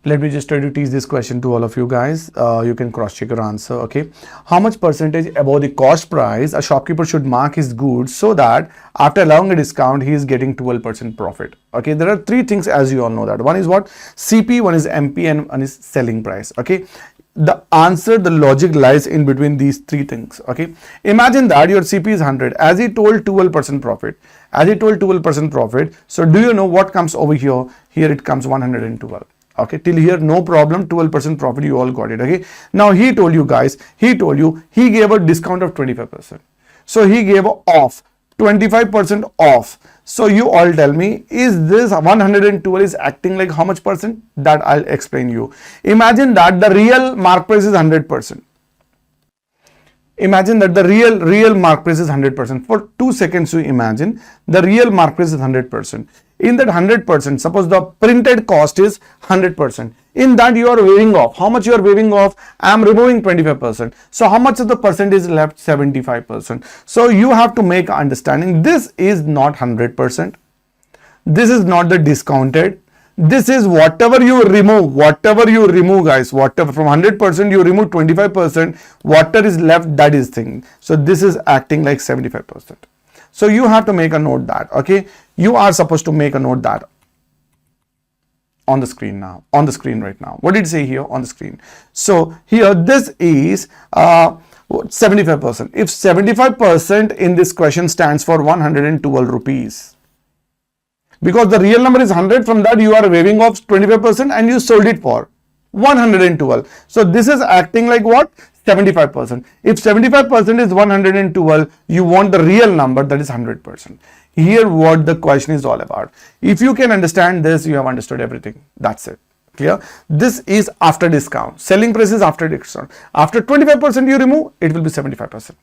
Let me just try to teach this question to all of you guys. You can cross check your answer. Okay, how much percentage above the cost price a shopkeeper should mark his goods so that after allowing a discount he is getting 12% profit? Okay, there are three things, as you all know that. One is what? CP, one is MP, and one is selling price. Okay, the answer, the logic lies in between these three things. Okay, imagine that your CP is 100, as he told 12% profit, as he told 12% profit. So do you know what comes over here? Here it comes 112. Okay, till here no problem, 12% profit, you all got it. Okay, now he told you guys, he gave a discount of 25%. So he gave off 25% off. So you all tell me, is this 112 is acting like how much percent? That I'll explain you. Imagine that the real mark price is 100%. Imagine that the real mark price is 100%. For 2 seconds you imagine the real mark price is 100%. In that 100%, suppose the printed cost is 100%. In that you are waiving off. How much you are waiving off? I am removing 25%. So how much of the percentage is left? 75%. So you have to make understanding. This is not 100%. This is not the discounted. This is whatever you remove guys, whatever from 100% you remove 25%, whatever is left, that is thing. So this is acting like 75%. So you have to make a note that, okay, you are supposed to make a note that on the screen now, on the screen right now. What did it say here on the screen? So here this is 75%. If 75% in this question stands for 112 rupees, because the real number is 100, from that you are waiving off 25% and you sold it for 112. So this is acting like what? 75%. If 75% is 112, you want the real number, that is 100%. Here what the question is all about. If you can understand this, you have understood everything. That's it. Clear? This is after discount. Selling price is after discount. After 25% you remove, it will be 75%.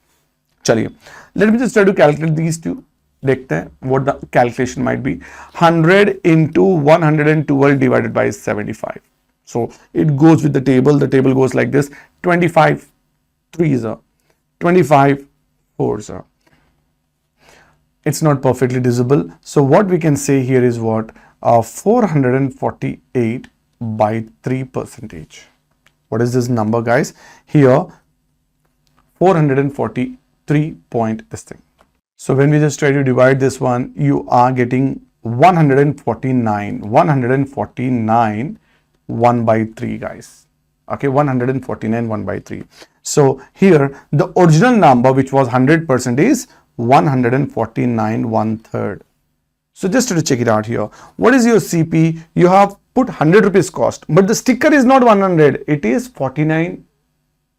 Chaliye. Let me just try to calculate these two. देखते हैं what the calculation might be. 100 into 112 divided by 75. So it goes with the table. The table goes like this: 25 3s are 25 4s are. It's not perfectly visible. So what we can say here is what? 448 by 3%. What is this number, guys? Here 443 point this thing. So when we just try to divide this one, you are getting 149 1 by 3, guys. Okay, 149 1 by 3. So here the original number, which was 100%, is 149 1/3. So just to check it out here, what is your CP? You have put 100 rupees cost, but the sticker is not 100, it is 49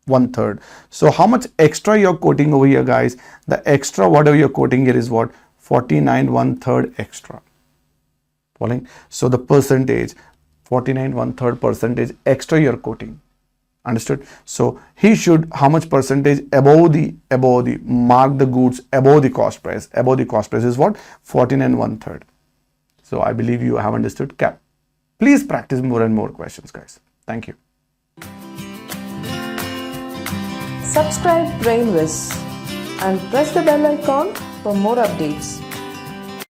1/3. So how much extra you're quoting over here, guys? The extra whatever you're quoting here is what? 49 1/3 extra. Following? So the percentage, 49 1/3 percentage extra you're quoting. Understood? So he should, how much percentage above the mark the goods above the cost price. Above the cost price is what? 49 1/3. So I believe you have understood. Cap. Please practice more and more questions, guys. Thank you. Subscribe BRAINWIZ and press the bell icon for more updates.